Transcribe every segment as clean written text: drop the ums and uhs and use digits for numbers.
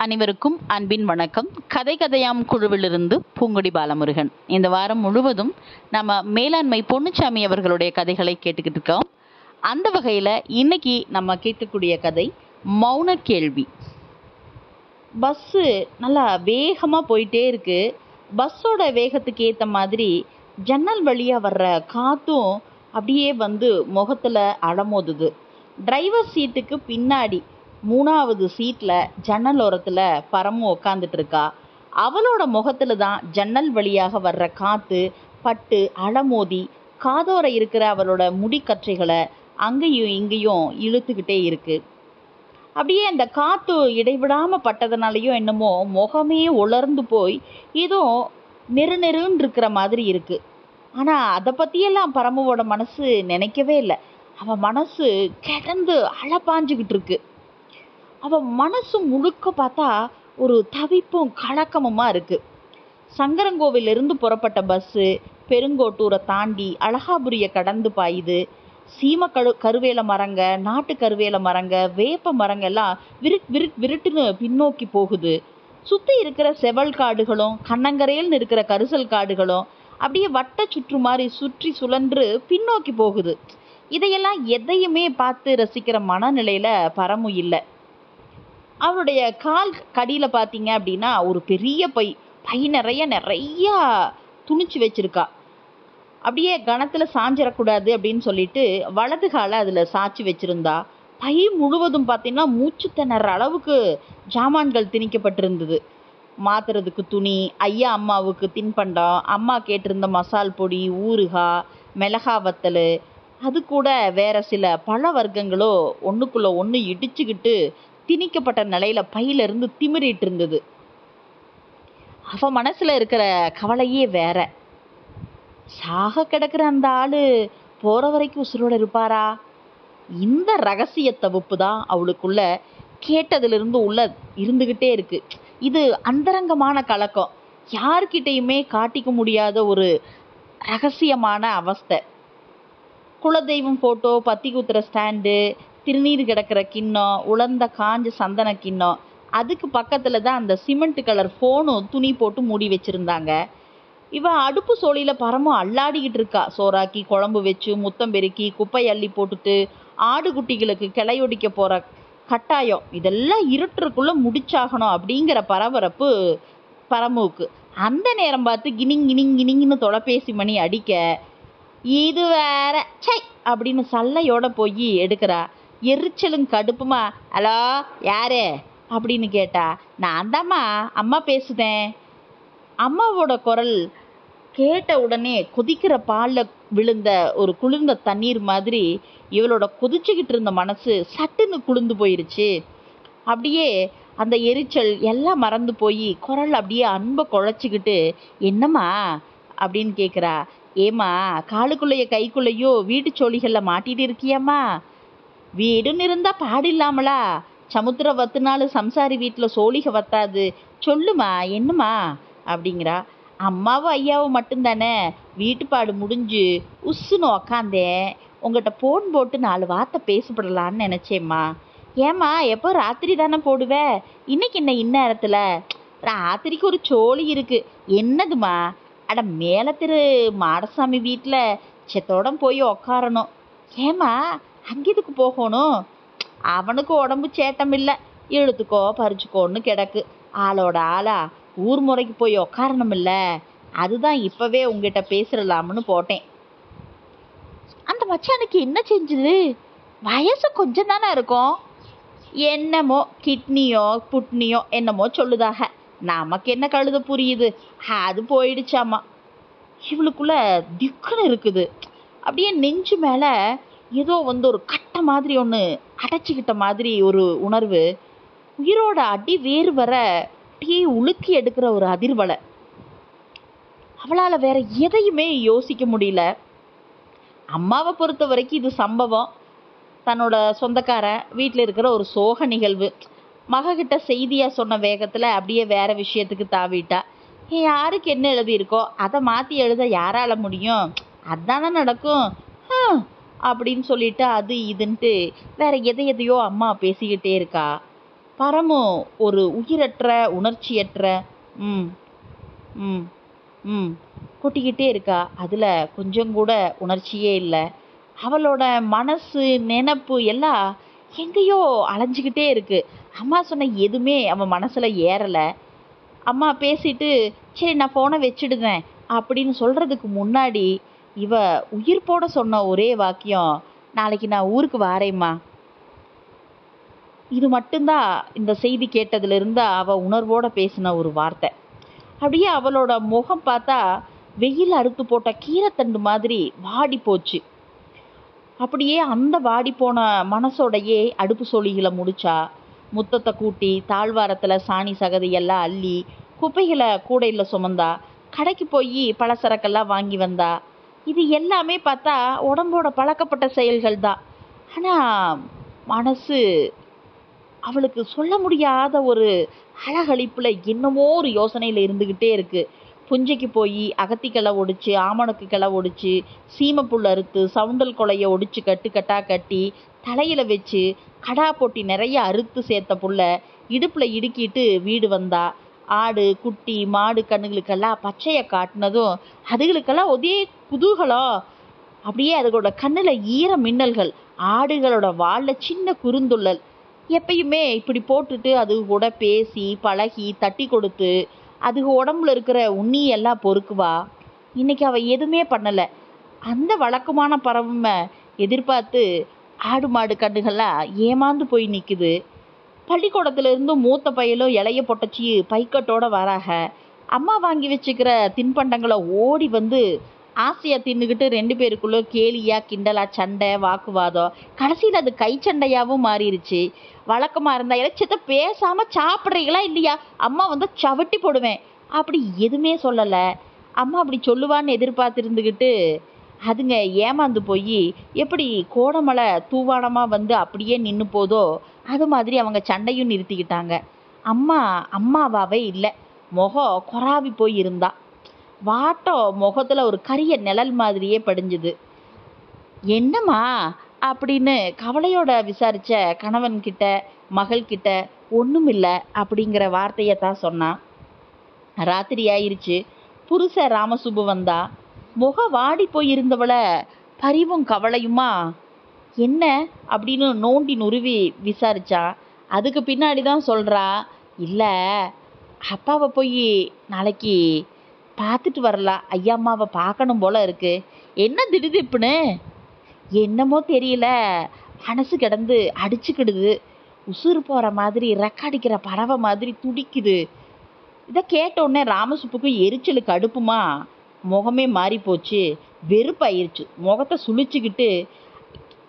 அனைவருக்கும் அன்பின் வணக்கம். கதை கதையாம் குழுவிலிருந்து பூங்குடி பாலமுருகன். இந்த வாரம் முழுவதும் நம்ம மேலாண்மை பொன்னுச்சாமி அவர்களுடைய கதைகளை கேட்டுக்கிட்டு இருக்கோம். அந்த வகையில் இன்னைக்கு நம்ம கேட்கக்கூடிய கதை மௌன கேள்வி. பஸ்ஸு நல்லா வேகமாக போயிட்டே இருக்கு. பஸ்ஸோட வேகத்துக்கு ஏற்ற மாதிரி ஜன்னல் வழியாக வர்ற காற்றும் அப்படியே வந்து முகத்தில் அலமோதுது. டிரைவர் சீட்டுக்கு பின்னாடி 3வது சீட்டில் ஜன்னல் ஓரத்தில் பரமு உக்காந்துட்டு இருக்கா. அவளோட முகத்தில் தான் ஜன்னல் வழியாக வர்ற காற்று பட்டு அலமோதி காதோர இருக்கிற அவளோட முடிக்கற்றைகளை அங்கேயும் இங்கேயும் இழுத்துக்கிட்டே இருக்கு. அப்படியே அந்த காற்று இடைவிடாமல் பட்டதுனாலையும் என்னமோ முகமே உலர்ந்து போய் ஏதோ நெருன்னு இருக்கிற மாதிரி இருக்கு. ஆனால் அதை பற்றியெல்லாம் பரமுவோட மனசு நினைக்கவே இல்லை. அவன் மனசு கிடந்து அழப்பாஞ்சுக்கிட்டு இருக்கு. அவன் மனசு முழுக்க பார்த்தா ஒரு தவிப்பும் கலக்கமுமா இருக்கு. சங்கரங்கோவிலிருந்து புறப்பட்ட பஸ்ஸு பெருங்கோட்டூரை தாண்டி அழகாபுரியை கடந்து பாயுது. கருவேல மரங்க, நாட்டு கருவேல மரங்க, வேப்ப மரங்க எல்லாம் விருட்டுன்னு பின்னோக்கி போகுது. சுற்றி இருக்கிற செவல் காடுகளும் கண்ணங்கரையில்னு இருக்கிற கரிசல் காடுகளும் அப்படியே வட்ட சுற்று மாதிரி சுற்றி சுழன்று பின்னோக்கி போகுது. இதையெல்லாம் எதையுமே பார்த்து ரசிக்கிற மனநிலையில பரமு இல்லை. அவருடைய கால் கடியில் பார்த்தீங்க அப்படின்னா ஒரு பெரிய பை நிறையா துணிச்சு வச்சிருக்கா. அப்படியே கணத்தில் சாஞ்சிடக்கூடாது அப்படின்னு சொல்லிட்டு வலது காலை அதில் சாய்ச்சி வச்சிருந்தா. பை முழுவதும் பார்த்தீங்கன்னா மூச்சு திணற அளவுக்கு ஜாமான்கள் திணிக்கப்பட்டிருந்தது. மாத்துறதுக்கு துணி, ஐயா அம்மாவுக்கு தின்பண்டம், அம்மா கேட்டிருந்த மசால் பொடி, ஊறுகாய், மிளகா வத்தல், அது கூட வேற சில பழ வர்க்கங்களோ ஒன்றுக்குள்ள ஒன்று இடிச்சுக்கிட்டு திணிக்கப்பட்ட நிலையில பையிலிருந்து திமிரிட்டு இருந்தது. அவ மனசுல இருக்கிற கவலையே வேற. சாக கிடக்குற அந்த ஆளு போற வரைக்கும் உசுரோட இருப்பாரா? இந்த ரகசிய தவிப்பு தான் அவளுக்குள்ள கேட்டதிலிருந்து உள்ள இருந்துகிட்டே இருக்கு. இது அந்தரங்கமான கலக்கம், யார்கிட்டையுமே காட்டிக்க முடியாத ஒரு ரகசியமான அவஸ்தை. குலதெய்வம் போட்டோ, பத்தி குத்துற ஸ்டாண்டு, திருநீர் கிடக்கிற கிண்ணம், உலர்ந்த காஞ்ச சந்தன கிண்ணம், அதுக்கு பக்கத்துல தான் அந்த சிமெண்ட் கலர் ஃபோனும் துணி போட்டு மூடி வச்சிருந்தாங்க. இவன் அடுப்பு சோழியில பரமும் அல்லாடிக்கிட்டு இருக்கா. சோறாக்கி குழம்பு வச்சு முத்தம் பெருக்கி குப்பை அள்ளி போட்டுட்டு ஆடு குட்டிகளுக்கு கிளையொடிக்க போற கட்டாயம் இதெல்லாம் இருட்டுக்குள்ள முடிச்சாகணும் அப்படிங்கிற பரபரப்பு பரமுவுக்கு. அந்த நேரம் பார்த்து கினிங்கின்னு தொலைபேசி மணி அடிக்க, இது வேற சை அப்படின்னு சல்லையோட போய் எடுக்கிறா. எரிச்சலும் கடுப்புமா, ஹலோ யாரு அப்படின்னு கேட்டா, நான் தாம்மா அம்மா பேசுதேன். அம்மாவோட குரல் கேட்ட உடனே கொதிக்கிற பாலில் விழுந்த ஒரு குளிர்ந்த தண்ணீர் மாதிரி இவளோட கொதிச்சுக்கிட்டு இருந்த மனசு சட்டுன்னு குளிர்ந்து போயிருச்சு. அப்படியே அந்த எரிச்சல் எல்லாம் மறந்து போய் குரல் அப்படியே அன்பை குழைச்சிக்கிட்டு, என்னம்மா அப்படின்னு கேட்குறா. ஏம்மா காலுக்குள்ளையோ கைக்குள்ளையோ வீட்டு சோழிகளில் மாட்டிட்டு இருக்கியம்மா? வீடுன்னு இருந்தா பாடு இல்லாமலா? சமுத்திர வத்துனாலும் சம்சாரி வீட்டில் சோழிக வத்தாது. சொல்லுமா என்னம்மா அப்படிங்கிறா. அம்மாவும் ஐயாவும் மட்டும்தானே. வீட்டுப்பாடு முடிஞ்சு உஸ்ஸுன்னு உக்காந்தேன். உங்கள்கிட்ட ஃபோன் போட்டு 4 வார்த்தை பேசப்படலான்னு நினச்சேம்மா. ஏம்மா எப்போ ராத்திரி தானே போடுவே? இன்னைக்கு என்ன இந்நேரத்தில்? ராத்திரிக்கு ஒரு சோழி இருக்கு. என்னதுமா? அட மேலே திரு மாடசாமி வீட்டில் செத்தோடம் போய் உக்காரணும். ஏம்மா அங்கேதுக்கு போகணும்? அவனுக்கு உடம்பு சேட்டம் இல்லை, இழுத்துக்கோ பறிச்சுக்கோன்னு கிடக்கு. ஆளோட ஆளா ஊர் முறைக்கு போய் உக்காரணும் இல்லை? அதுதான் இப்போவே உங்ககிட்ட பேசிடலாம்னு போட்டேன். அந்த மச்சானுக்கு என்ன செஞ்சுது? வயசு கொஞ்சம் தானே இருக்கும். என்னமோ கிட்னியோ புட்னியோ என்னமோ சொல்லுதாக. நமக்கு என்ன கழுத புரியுது? அது போயிடுச்சாமா. இவளுக்குள்ள திக்குன்னு இருக்குது. அப்படியே நெஞ்சு மேலே ஏதோ வந்து ஒரு கட்டை மாதிரி ஒன்று அடைச்சிக்கிட்ட மாதிரி ஒரு உணர்வு. உயிரோட அடி வேறு வர அப்படியே உலுக்கி எடுக்கிற ஒரு அதிர்வலை. அவளால் வேற எதையுமே யோசிக்க முடியல. அம்மாவை பொறுத்த வரைக்கும் இது சம்பவம். தன்னோட சொந்தக்காரன் வீட்டில் இருக்கிற ஒரு சோக நிகழ்வு. மகக்கிட்ட செய்தியாக சொன்ன வேகத்தில் அப்படியே வேற விஷயத்துக்கு தாவிட்டா. யாருக்கு என்ன எழுதியிருக்கோ அதை மாற்றி எழுத யாரால முடியும்? அதானே நடக்கும் அப்படின்னு சொல்லிட்டு அது இதுன்ட்டு வேற எதையோ அம்மா பேசிக்கிட்டே இருக்கா. பரமும் ஒரு உயிரற்ற உணர்ச்சியற்ற ம் ம் ம் கொட்டிக்கிட்டே இருக்கா. அதில் கொஞ்சம் கூட உணர்ச்சியே இல்லை. அவளோட மனசு நினப்பு எல்லாம் எங்கேயோ அலைஞ்சிக்கிட்டே இருக்கு. அம்மா சொன்ன எதுவுமே அவன் மனசில் ஏறலை. அம்மா பேசிட்டு சரி நான் ஃபோனை வச்சிடுறேன் அப்படின்னு சொல்கிறதுக்கு முன்னாடி இவ உயிர் போட சொன்ன ஒரே வாக்கியம், நாளைக்கு நான் ஊருக்கு வாரேம்மா. இது மட்டும்தான் இந்த செய்தி கேட்டதுலேருந்து அவள் உணர்வோடு பேசின ஒரு வார்த்தை. அப்படியே அவளோட முகம் பார்த்தா வெயில் அறுத்து போட்ட கீரைத்தண்டு மாதிரி வாடி போச்சு. அப்படியே அந்த வாடி போன மனசோடையே அடுப்பு சொலிகளை முடிச்சா. முத்தத்தை கூட்டி தாழ்வாரத்தில் சாணி சகதியெல்லாம் அள்ளி குப்பைகளை கூடையில் சுமந்தா. கடைக்கு போய் பலசரக்கெல்லாம் வாங்கி வந்தா. இது எல்லாமே பார்த்தா உடம்போட பழக்கப்பட்ட செயல்கள் தான். ஆனால் மனசு அவளுக்கு சொல்ல முடியாத ஒரு அழகளிப்பில் என்னமோ ஒரு யோசனையில் இருந்துக்கிட்டே இருக்கு. புஞ்சைக்கு போய் அகத்திக்கிளை ஒடிச்சு, ஆமணக்கு கிளை ஒடிச்சு, சீமப்புல் அறுத்து, சவுண்டல் கொலையை ஒடிச்சு கட்டாக கட்டி தலையில் வச்சு கடா போட்டி நிறைய அறுத்து சேர்த்த புல்ல இடுப்பில் இடுக்கிட்டு வீடு வந்தா. ஆடு குட்டி மாடு கண்ணுகளுக்கெல்லாம் பச்சையை காட்டினதும் அதுகளுக்கெல்லாம் ஒரே குதூகலம். அப்படியே அதுகளோட கண்ணில் ஈர மின்னல்கள், ஆடுகளோட வாலில் சின்ன குறுந்துள்ளல். எப்பயுமே இப்படி போட்டுட்டு அது கூட பேசி பழகி தட்டி கொடுத்து அது உடம்புல இருக்கிற உண்ணியெல்லாம் பொறுக்குவா. இன்னைக்கு அவள் எதுவுமே பண்ணலை. அந்த வழக்கமான பறவை எதிர்பார்த்து ஆடு மாடு கண்ணுகள்லாம் ஏமாந்து போய் நிற்குது. பள்ளிக்கூடத்துலேருந்து மூத்த பையலும் இலைய பொட்டச்சி பைக்கட்டோட வராக. அம்மா வாங்கி வச்சுக்கிற தின்பண்டங்களை ஓடி வந்து ஆசையாக தின்னுக்கிட்டு 2 பேருக்குள்ளே கேலியா கிண்டலா சண்டை வாக்குவாதம். கடைசியில் அது கை சண்டையாகவும் மாறிடுச்சு. வழக்கமாக இருந்தால் இலட்சத்தை பேசாமல் சாப்பிட்றீங்களா இல்லையா, அம்மா வந்து சவிட்டி போடுவேன் அப்படி எதுவுமே சொல்லலை. அம்மா அப்படி சொல்லுவான்னு எதிர்பார்த்துருந்துக்கிட்டு அதுங்க ஏமாந்து போய் எப்படி கோடமலை தூவானமாக வந்து அப்படியே நின்று போதோ அது மாதிரி அவங்க சண்டையும் நிறுத்திக்கிட்டாங்க. அம்மா அம்மாவாவே இல்லை, முகம் கொராவி போய் இருந்தா. வாட்டம் முகத்தில் ஒரு கரிய நிழல் மாதிரியே படிஞ்சுது. என்னம்மா அப்படின்னு கவலையோட விசாரித்த கணவன்கிட்ட மகள்கிட்ட ஒன்றும் இல்லை அப்படிங்கிற வார்த்தையை தான் சொன்னான். ராத்திரி ஆயிடுச்சு. புருஷ ராமசுப்பு வந்தா. முகம் வாடி போயிருந்தவளை பரிவும் கவலையுமா என்ன அப்படின்னு நோண்டி நுருவி விசாரிச்சா. அதுக்கு பின்னாடி தான் சொல்கிறா, இல்லை அப்பாவை போய் நாளைக்கு பார்த்துட்டு வரலாம், ஐயா அம்மாவை பார்க்கணும் போல இருக்கு. என்ன திடுதிப்புன்னு என்னமோ தெரியல, மனசு கிடந்து அடிச்சுக்கிடுது, உசுறு போகிற மாதிரி ரெக்காடிக்கிற பறவை மாதிரி துடிக்குது. இதை கேட்டோடனே ராமசுப்புக்கு எரிச்சலுக்கு அடுப்புமா முகமே மாறி போச்சு. வெறுப்பாயிருச்சு. முகத்தை சுழிச்சுக்கிட்டு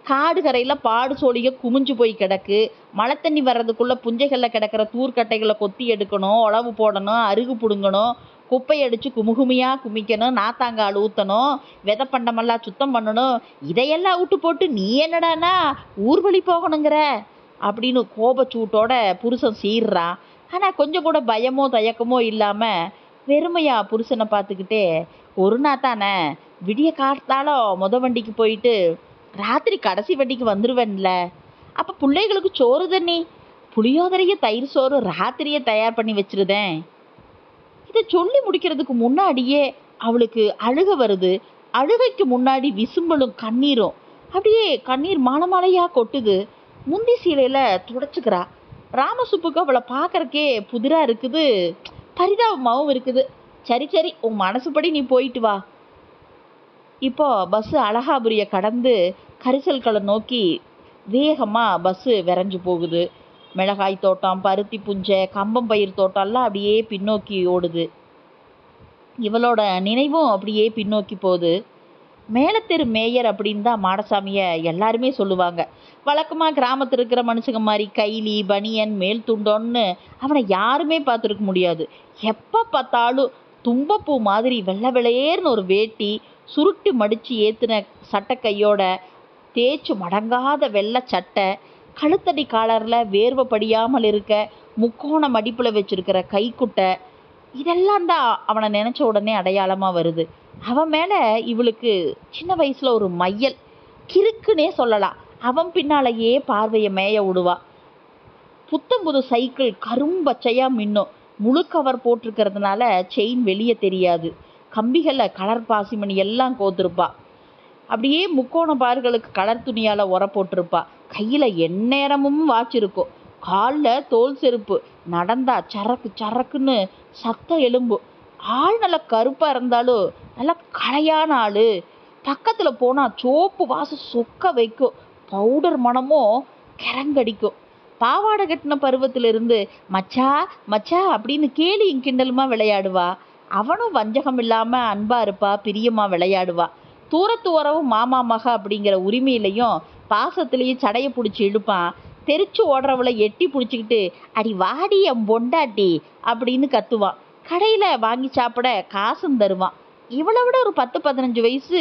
காடு கரையில் பாடு சோழிக குமிஞ்சு போய் கிடக்கு. மழை தண்ணி வர்றதுக்குள்ளே புஞ்சைகளில் கிடக்கிற தூர்க்கட்டைகளை கொத்தி எடுக்கணும், உழவு போடணும், அருகு பிடுங்கணும், குப்பை அடித்து குமுகுமையாக குமிக்கணும், நாத்தாங்கால் ஊற்றணும், விதைப்பண்டமெல்லாம் சுத்தம் பண்ணணும். இதையெல்லாம் விட்டு போட்டு நீ என்னடானா ஊர்வழி போகணுங்கிற அப்படின்னு கோபச்சூட்டோட புருஷன் சீர்றான். ஆனால் கொஞ்சம் கூட பயமோ தயக்கமோ இல்லாமல் வெறுமையாக புருஷனை பார்த்துக்கிட்டே, ஒரு நாள் தானே விடிய காத்தாலும் வண்டிக்கு போயிட்டு ராத்திரி கடைசி வண்டிக்கு வந்துடுவேன்ல, அப்போ பிள்ளைகளுக்கு சோறு தண்ணி புளியோதரைய தயிர் சோறு ராத்திரியே தயார் பண்ணி வச்சிருதேன். இதை சொல்லி முடிக்கிறதுக்கு முன்னாடியே அவளுக்கு அழுக வருது. அழுகைக்கு முன்னாடி விசும்பலும் கண்ணீரும் அப்படியே கண்ணீர் மாலை மாலையாக கொட்டுது. முந்தி சீலையில் துடைச்சிக்கிறா. ராமசுப்புக்கு அவளை பார்க்கறக்கே புதிராக இருக்குது, பரிதாபமாகவும் இருக்குது. சரி சரி உன் மனசுப்படி நீ போயிட்டு வா. இப்போ பஸ்ஸு அழகாபுரியை கடந்து கரிசல்களை நோக்கி வேகமாக பஸ்ஸு விரைஞ்சு போகுது. மிளகாய் தோட்டம், பருத்தி புஞ்சை, கம்பம்பயிர் தோட்டம்லாம் அப்படியே பின்னோக்கி ஓடுது. இவளோட நினைவும் அப்படியே பின்னோக்கி போகுது. மேலத்தெரு மேயர் அப்படின்னு தான் மாடசாமியை எல்லாருமே சொல்லுவாங்க. வழக்கமாக கிராமத்தில் இருக்கிற மனுஷங்க மாதிரி கைலி பனியன் மேல் துண்டோன்னு அவனை யாருமே பார்த்துருக்க முடியாது. எப்போ பார்த்தாலும் தும்பப்பூ மாதிரி வெள்ளை வெளையேர்னு ஒரு வேட்டி, சுருட்டி மடித்து ஏற்றின சட்டை கையோட, தேய்ச்சி மடங்காத வெள்ளை சட்டை, கழுத்தடி காலரில் வேர்வை படியாமல் இருக்க முக்கோண மடிப்பில் வச்சுருக்கிற கைக்குட்டை, இதெல்லாம் தான் அவனை நினச்ச உடனே அடையாளமாக வருது. அவன் மேலே இவளுக்கு சின்ன வயசில் ஒரு மையல், கிறுக்குன்னே சொல்லலாம். அவன் பின்னாலேயே பார்வையை மேய விடுவா. புத்தம் புது சைக்கிள் கரும்பச்சையா மின்னும். முழு கவர் போட்டிருக்கிறதுனால செயின் வெளியே தெரியாது. கம்பிகளில் கலர் பாசிமணி எல்லாம் கோத்திருப்பா. அப்படியே முக்கோண பார்களுக்கு கலர் துணியால் உர போட்டிருப்பா. கையில் எந்நேரமும் வாட்ச் இருக்கும். காலில் தோல் செருப்பு. நடந்தா சரக்கு சரக்குன்னு சத்தம் எலும்பு. ஆள் நல்லா கருப்பாக இருந்தாலும் நல்லா களையான ஆள். பக்கத்தில் போனால் சோப்பு வாசம் சொக்க வைக்கும். பவுடர் மனமும் கிறங்கடிக்கும். பாவாடை கட்டின பருவத்திலிருந்து மச்சா மச்சா அப்படின்னு கேலியும் கிண்டலுமா விளையாடுவா. அவனும் வஞ்சகம் இல்லாமல் அன்பாக இருப்பா, பிரியமாக விளையாடுவா. தூரத்து உறவு மாமா மக அப்படிங்கிற உரிமையிலையும் பாசத்துலேயும் சடையை பிடிச்சி இழுப்பான். தெரிச்சு ஓடுறவளை எட்டி பிடிச்சிக்கிட்டு அடி வாடி என் பொண்டாட்டி அப்படின்னு கத்துவான். கடையில் வாங்கி சாப்பிட காசும் தருவான். இவளை விட ஒரு 10-15 வயசு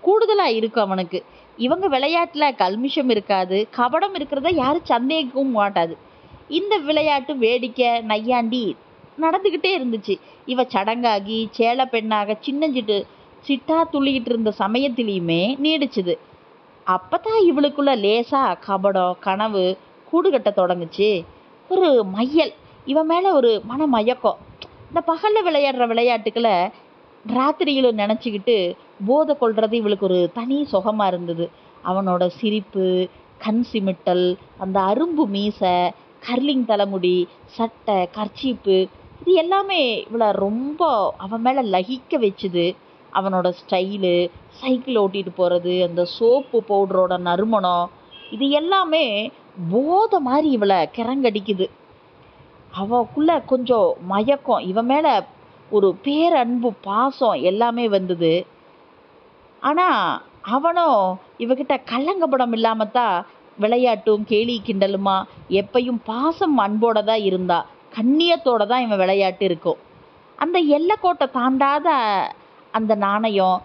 கூடுதலாக இருக்கும் அவனுக்கு. இவங்க விளையாட்டில் கல்மிஷம் இருக்காது, கபடம் இருக்கிறத யாரும் சந்தேகிக்கவும் மாட்டாது. இந்த விளையாட்டு வேடிக்கை நையாண்டி நடந்துக்கிட்டே இருந்துச்சு. இவ சடங்காகி சேலை பெண்ணாக சின்னஞ்சிட்டு சிட்டா துள்ளிக்கிட்டு இருந்த சமயத்திலையுமே நீடிச்சுது. அப்பதான் இவளுக்குள்ள லேசா கபடம் கனவு கூடு கட்ட தொடங்குச்சு. ஒரு மையல், இவன் மேலே ஒரு மன மயக்கம். இந்த பகலில் விளையாடுற விளையாட்டுக்களை ராத்திரியிலும் நினச்சிக்கிட்டு போதை கொள்வது இவளுக்கு ஒரு தனி சுகமாக இருந்தது. அவனோட சிரிப்பு, கண் சிமிட்டல், அந்த அரும்பு மீசை, கர்லிங் தலைமுடி, சட்டை, கர்ச்சீப்பு, இது எல்லாமே இவளை ரொம்ப அவன் மேலே லகிக்க வச்சுது. அவனோட ஸ்டைலு, சைக்கிள் ஓட்டிகிட்டு போகிறது, அந்த சோப்பு பவுடரோட நறுமணம், இது எல்லாமே போதை மாதிரி இவளை கிறங்கடிக்குது. அவக்குள்ள கொஞ்சம் மயக்கம், இவன் மேலே ஒரு பேரன்பு பாசம் எல்லாமே வந்தது. ஆனால் அவனும் இவகிட்ட கள்ளங்கப்படம் இல்லாமத்தான் விளையாட்டும் கேலி கிண்டலுமா எப்பையும் பாசம் அன்போட தான் இருந்தா. கண்ணியத்தோட தான் இவன் விளையாட்டு இருக்கும். அந்த எல்லைக்கோட்டை தாண்டாத அந்த நாணயம்,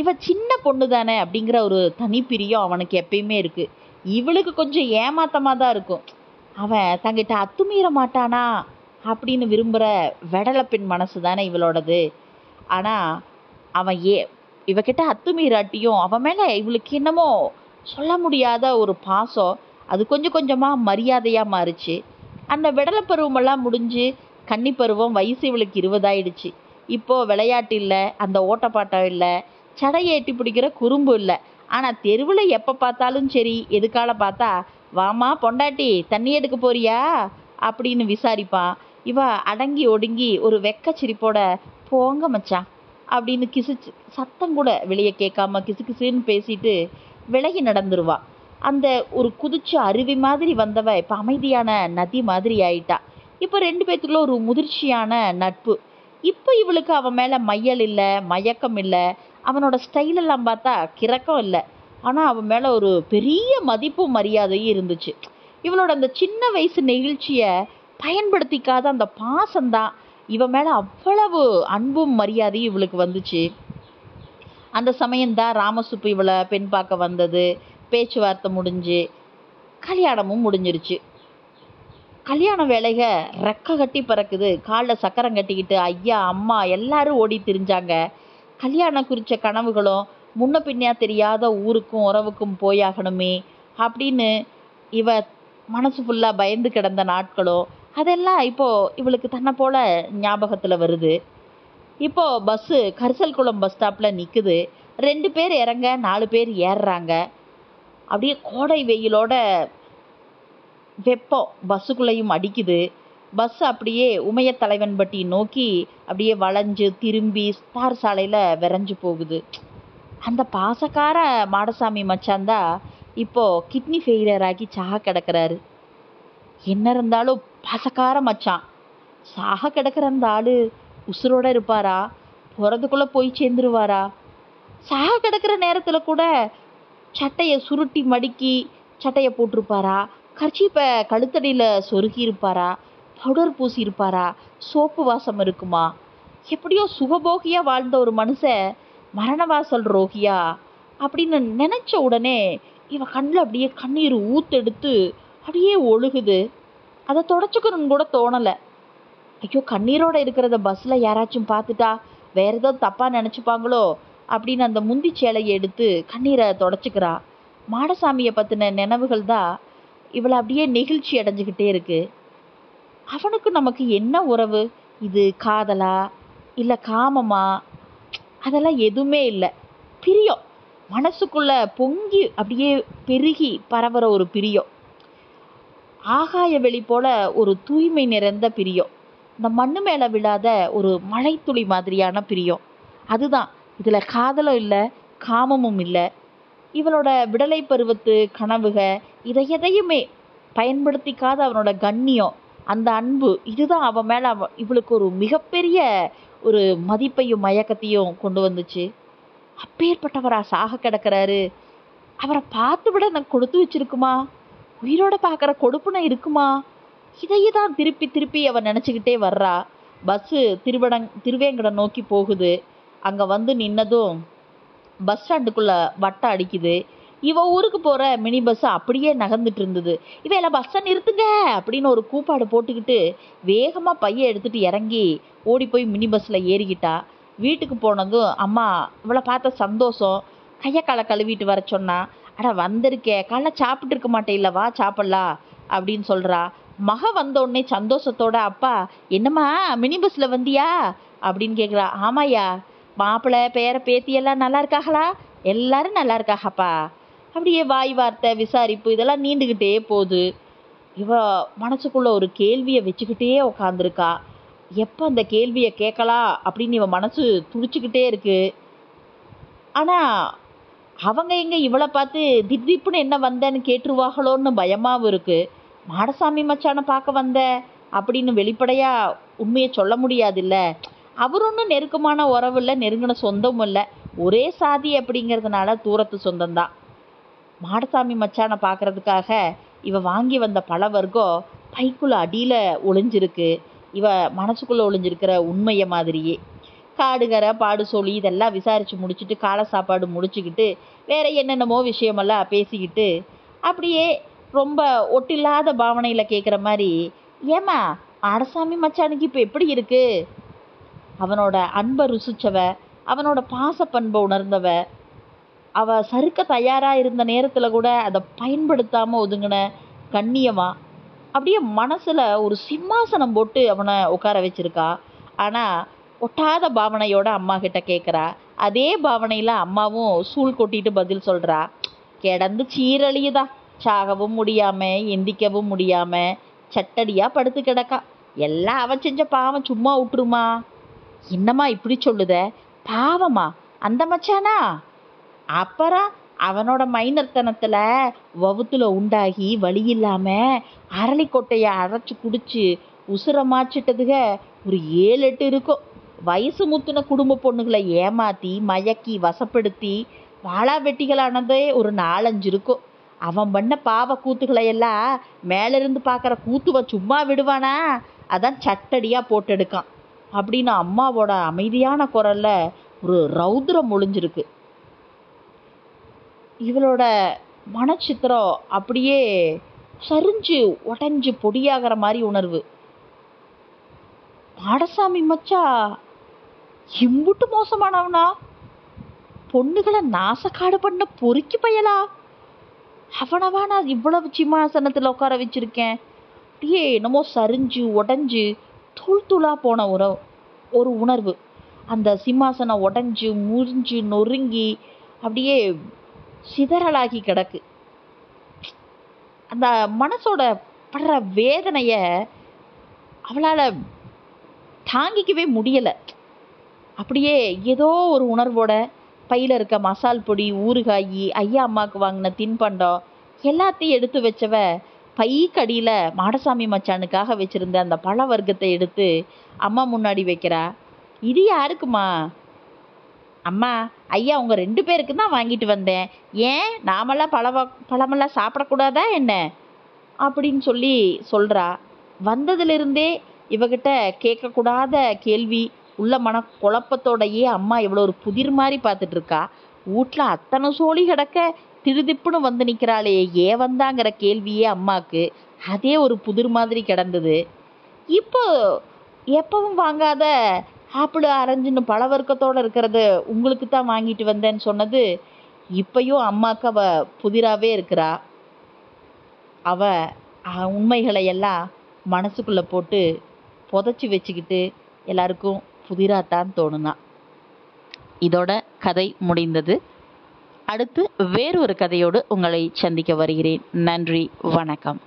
இவ சின்ன பொண்ணு தானே அப்படிங்கிற ஒரு தனிப்பிரியம் அவனுக்கு எப்பயுமே இருக்கு. இவளுக்கு கொஞ்சம் ஏமாத்தமாக தான் இருக்கும். அவன் தங்கிட்ட அத்துமீற மாட்டானா அப்படின்னு விரும்புகிற வெடலை பெண் மனசு தானே இவளோடது. ஆனால் அவன் இவகிட்ட அத்துமீறாட்டியும் அவன் மேலே இவளுக்கு என்னமோ சொல்ல முடியாத ஒரு பாசம், அது கொஞ்சம் கொஞ்சமாக மரியாதையாக மாறுச்சு. அந்த விடலை பருவமெல்லாம் முடிஞ்சு கன்னி பருவம், வயசு இவளுக்கு 20 ஆயிடுச்சு. இப்போது விளையாட்டு இல்லை, அந்த ஓட்டப்பாட்டம் இல்லை, சடையை எட்டி பிடிக்கிற குறும்பு இல்லை. ஆனால் தெருவில் எப்போ பார்த்தாலும் சரி, எதுக்கால பார்த்தா வாமா பொண்டாட்டி தண்ணி எடுக்க போறியா அப்படின்னு விசாரிப்பான். இவ அடங்கி ஒடுங்கி ஒரு வெக்க சிரிப்போட போங்க மச்சான் அப்படின்னு கிசுச்சு சத்தம் கூட வெளியே கேட்காம கிசுன்னு பேசிட்டு விலகி நடந்துருவா. அந்த ஒரு குதிச்சு அருவி மாதிரி வந்தவ இப்போ அமைதியான நதி மாதிரி ஆயிட்டா. இப்போ 2 பேத்துக்குள்ள ஒரு முதிர்ச்சியான நட்பு. இப்போ இவளுக்கு அவன் மேலே மையல் இல்லை, மயக்கம் இல்லை, அவனோட ஸ்டைலெல்லாம் பார்த்தா கிறக்கம் இல்லை. ஆனால் அவன் மேலே ஒரு பெரிய மதிப்பும் மரியாதையும் இருந்துச்சு. இவளோட அந்த சின்ன வயசு நெகிழ்ச்சியை பயன்படுத்திக்காத அந்த பாசம்தான் இவன் மேலே அவ்வளவு அன்பும் மரியாதையும் இவளுக்கு வந்துச்சு. அந்த சமயம்தான் ராமசுப்பு இவளை பெண் பார்க்க வந்தது. பேச்சுவார்த்தை முடிஞ்சு கல்யாணமும் முடிஞ்சிருச்சு. கல்யாண வேலைக ரெக்க கட்டி பறக்குது. காலில் சக்கரம் கட்டிக்கிட்டு ஐயா அம்மா எல்லாரும் ஓடி திரிஞ்சாங்க. கல்யாணம் குறித்த கனவுகளும் முன்ன பின்னையா தெரியாத ஊருக்கும் உறவுக்கும் போயாகணுமே அப்படின்னு இவ மனசு ஃபுல்லாக பயந்து கிடந்த நாட்களும் அதெல்லாம் இப்போது இவளுக்கு தன்னை போல் ஞாபகத்தில் வருது. இப்போது பஸ்ஸு கரிசல்குளம் பஸ் ஸ்டாப்பில் நிற்குது. 2 பேர் இறங்க 4 பேர் ஏறுறாங்க. அப்படியே கோடை வெயிலோட வெப்பம் பஸ்ஸுக்குள்ளேயும் அடிக்குது. பஸ் அப்படியே உமையத்தலைவன்பட்டி நோக்கி அப்படியே வளைஞ்சு திரும்பி தார் சாலையில் விரைஞ்சு போகுது. அந்த பாசக்கார மாடசாமி மச்சாந்தா இப்போது கிட்னி ஃபெயிலியர் ஆகி சாக கிடக்கிறாரு. என்ன இருந்தாலும் பாசக்கார மச்சான். சாக கிடக்கிற அந்த ஆள் உசுரோட இருப்பாரா? போகிறதுக்குள்ளே போய் சேர்ந்துருவாரா? சாக கிடக்கிற நேரத்தில் கூட சட்டையை சுருட்டி மடிக்கி சட்டையை போட்டிருப்பாரா? கர்ச்சீப்பை கழுத்தடியில் சொருகி இருப்பாரா? பவுடர் பூசி இருப்பாரா? சோப்பு வாசம் இருக்குமா? எப்படியோ சுகபோகியாக வாழ்ந்த ஒரு மனுஷன் மரணவாசல் ரோகியா அப்படின்னு நினச்ச உடனே இவ கண்ணில் அப்படியே கண்ணீர் ஊத்தெடுத்து அப்படியே ஒழுகுது. அதை தொடச்சிக்கணும்னு கூட தோணலை. ஐயோ, கண்ணீரோடு இருக்கிறத பஸ்ஸில் யாராச்சும் பார்த்துட்டா வேற ஏதோ தப்பாக நினச்சிப்பாங்களோ அப்படின்னு அந்த முந்தி சேலையை எடுத்து கண்ணீரை தொடச்சிக்கிறா. மாடசாமியை பற்றின நினைவுகள் தான் இவளை அப்படியே நெகிழ்ச்சி அடைஞ்சிக்கிட்டே இருக்கு. அவனுக்கு நமக்கு என்ன உறவு? இது காதலா இல்லை காமமா? அதெல்லாம் எதுவுமே இல்லை. பிரியம், மனசுக்குள்ள பொங்கி அப்படியே பெருகி பரவுற ஒரு பிரியம். ஆகாய வெளி போல ஒரு தூய்மை நிறைந்த பிரியம். இந்த மண்ணு மேலே விழாத ஒரு மழைத்துளி மாதிரியான பிரியம். அதுதான். இதில் காதலும் இல்லை, காமமும் இல்லை. இவளோட விடலை பருவத்து கனவுக இதை எதையுமே பயன்படுத்திக்காத அவனோட கண்ணியம், அந்த அன்பு, இதுதான் அவன் மேலே இவளுக்கு ஒரு மிகப்பெரிய ஒரு மதிப்பையும் மயக்கத்தையும் கொண்டு வந்துச்சு. அப்பேற்பட்டவரா சாக கிடக்கிறாரு? அவரை பார்த்து விட எனக்கு கொடுத்து வச்சிருக்குமா? உயிரோட பார்க்குற கொடுப்புன இருக்குமா? இதையே தான் திருப்பி திருப்பி அவன் நினச்சிக்கிட்டே வர்றா. பஸ்ஸு திருவேங்கடம் நோக்கி போகுது. அங்கே வந்து நின்னதும் பஸ் ஸ்டாண்டுக்குள்ளே வட்டம் அடிக்குது. இவ ஊருக்கு போகிற மினி பஸ்ஸு அப்படியே நகர்ந்துட்டு இருந்தது. இவ எல்லாம் பஸ்ஸை நிறுத்துங்க அப்படின்னு ஒரு கூப்பாடு போட்டுக்கிட்டு வேகமாக பையை எடுத்துகிட்டு இறங்கி ஓடி போய் மினி பஸ்ஸில் ஏறிக்கிட்டா. வீட்டுக்கு போனதும் அம்மா இவளை பார்த்த சந்தோஷம் கையை காலை கழுவிட்டு வர சொன்னா. அட வந்திருக்கே, காலைல சாப்பிட்டு இருக்க மாட்டேன், வா சாப்பிட்லாம் அப்படின்னு சொல்கிறா. மக வந்தோடனே சந்தோஷத்தோட, அப்பா என்னம்மா மினி பஸ்ஸில் வந்தியா அப்படின்னு கேட்குறா. ஆமாய்யா, மாப்பிள்ளை பேர பேத்தியெல்லாம் நல்லா இருக்காங்களா? எல்லாரும் நல்லா இருக்காகப்பா. அப்படியே வாய் வார்த்தை விசாரிப்பு இதெல்லாம் நீண்டுக்கிட்டே போகுது. இவ மனசுக்குள்ள ஒரு கேள்வியை வச்சுக்கிட்டே உக்காந்துருக்கா. எப்போ அந்த கேள்வியை கேட்கலாம் அப்படின்னு இவன் மனசு துடிச்சுக்கிட்டே இருக்கு. ஆனால் அவங்க எங்கே இவளை பார்த்து திடீப்புன்னு என்ன வந்தேன்னு கேட்டுருவாங்களோன்னு பயமாகவும் இருக்குது. மாடசாமி மச்சானை பார்க்க வந்த அப்படின்னு வெளிப்படையாக உண்மையை சொல்ல முடியாதுல்ல. அவர் ஒன்றும் நெருக்கமான உறவு இல்லை, நெருங்கின சொந்தமும் இல்லை. ஒரே சாதி அப்படிங்கிறதுனால தூரத்து சொந்தம்தான். மாடசாமி மச்சானை பார்க்குறதுக்காக இவ வாங்கி வந்த பல வர்க்கம் பைக்குள்ள அடியில் ஒளிஞ்சிருக்கு. இவ மனசுக்குள்ளே ஒளிஞ்சிருக்கிற உண்மையை மாதிரியே காடுகரை பாடு சொல்லி இதெல்லாம் விசாரித்து முடிச்சுட்டு காலை சாப்பாடு முடிச்சுக்கிட்டு வேற என்னென்னமோ விஷயமெல்லாம் பேசிக்கிட்டு அப்படியே ரொம்ப ஒட்டில்லாத பாவனையில் கேட்குற மாதிரி, ஏம்மா மாடசாமி மச்சானுக்கு இப்போ எப்படி இருக்கு? அவனோட அன்பை ருசிச்சவ, அவனோட பாசப்பண்பை உணர்ந்தவ, அவ சறுக்க தயாராக இருந்த நேரத்தில் கூட அதை பயன்படுத்தாமல் ஒதுங்கின கண்ணியமா அப்படியே மனசில் ஒரு சிம்மாசனம் போட்டு அவனை உட்கார வச்சிருக்கா. ஆனால் ஒட்டாத பாவனையோட அம்மா கிட்ட கேட்குறா. அதே பாவனையில் அம்மாவும் சூழ் கொட்டிட்டு பதில் சொல்கிறா. கிடந்து சீரழியுதா, சாகவும் முடியாமல் எந்திக்கவும் முடியாமல் சட்டடியாக படுத்து கிடக்கா. எல்லாம் அவன் செஞ்ச பாவம், சும்மா விட்டுருமா? என்னம்மா இப்படி சொல்லுத? பாவமா? அந்த மச்சானா? அப்புறம் அவனோட மைனர்த்தனத்தில் வவுத்துல உண்டாகி வழி இல்லாமல் அரளிக்கொட்டையை அரைச்சி குடிச்சு உசுரமாச்சிட்டதுக ஒரு 7-8 இருக்கும். வயசு முத்தின குடும்ப பொண்ணுகளை ஏமாற்றி மயக்கி வசப்படுத்தி வாழா வெட்டிகளானதே ஒரு 4-5 இருக்கும். அவன் பண்ண பாவ கூத்துக்களை எல்லாம் மேலிருந்து பார்க்குற கூத்துவன் சும்மா விடுவானா? அதான் சட்டடியாக போட்டெடுக்கான் அப்படின்னு அம்மாவோட அமைதியான குரல்ல ஒரு ரௌத்ரம் ஒளிஞ்சிருக்கு. இவளோட மனச்சித்திரம் அப்படியே சரிஞ்சு உடஞ்சி பொடியாகிற மாதிரி உணர்வு. மாடசாமி மச்சா இம்புட்டு மோசமானவனா? பொண்ணுகளை நாசக்காடு பண்ண பொறுக்கி பயலா? அவனவா நான் இவ்வளவு சிம்மாசனத்தில் உட்கார வச்சிருக்கேன். அப்படியே என்னமோ சரிஞ்சு உடஞ்சி தூள் தூளா போன ஒரு உணர்வு. அந்த சிம்மாசனம் உடஞ்சி முறிஞ்சு நொறுங்கி அப்படியே சிதறலாகி கிடக்கு. அந்த மனசோட படுற வேதனைய அவளால் தாங்கிக்கவே முடியலை. அப்படியே ஏதோ ஒரு உணர்வோட பையில் இருக்க மசால் பொடி, ஊறுகாய், ஐயா அம்மாவுக்கு வாங்கின தின்பண்டம் எல்லாத்தையும் எடுத்து வச்சவ பைக்கடியில் மாடசாமி மச்சானுக்காக வச்சுருந்த அந்த பழ வர்க்கத்தை எடுத்து அம்மா முன்னாடி வைக்கிறா. இது யாருக்குமா? அம்மா, ஐயா உங்க 2 பேருக்கு தான் வாங்கிட்டு வந்தேன். ஏன் நாமெல்லாம் பழமெல்லாம் சாப்பிடக்கூடாதா என்ன அப்படின்னு சொல்கிறா. வந்ததுலேருந்தே இவகிட்ட கேட்கக்கூடாத கேள்வி, உள்ள மன குழப்பத்தோடையே அம்மா இவ்வளோ ஒரு புதிர் மாதிரி பார்த்துட்ருக்கா. வீட்டில் அத்தனை சோழி கிடக்க திடுதிப்புன்னு வந்து நிற்கிறாளே, ஏன் வந்தாங்கிற கேள்வியே அம்மாவுக்கு அதே ஒரு புதிர் மாதிரி கிடந்தது. இப்போ எப்பவும் வாங்காத ஆப்பிள் ஆரஞ்சுன்னு பல வர்க்கத்தோடு இருக்கிறது உங்களுக்கு தான் வாங்கிட்டு வந்தேன்னு சொன்னது இப்பையும் அம்மாவுக்கு அவ புதிராகவே இருக்கிறா. அவ உண்மைகளை எல்லாம் மனசுக்குள்ளே போட்டு புதைச்சி வச்சுக்கிட்டு எல்லாருக்கும் புதிராத்தான் தோணுனா. இதோட கதை முடிந்தது. அடுத்து வேறு ஒரு கதையோடு உங்களை சந்திக்க வருகிறேன். நன்றி, வணக்கம்.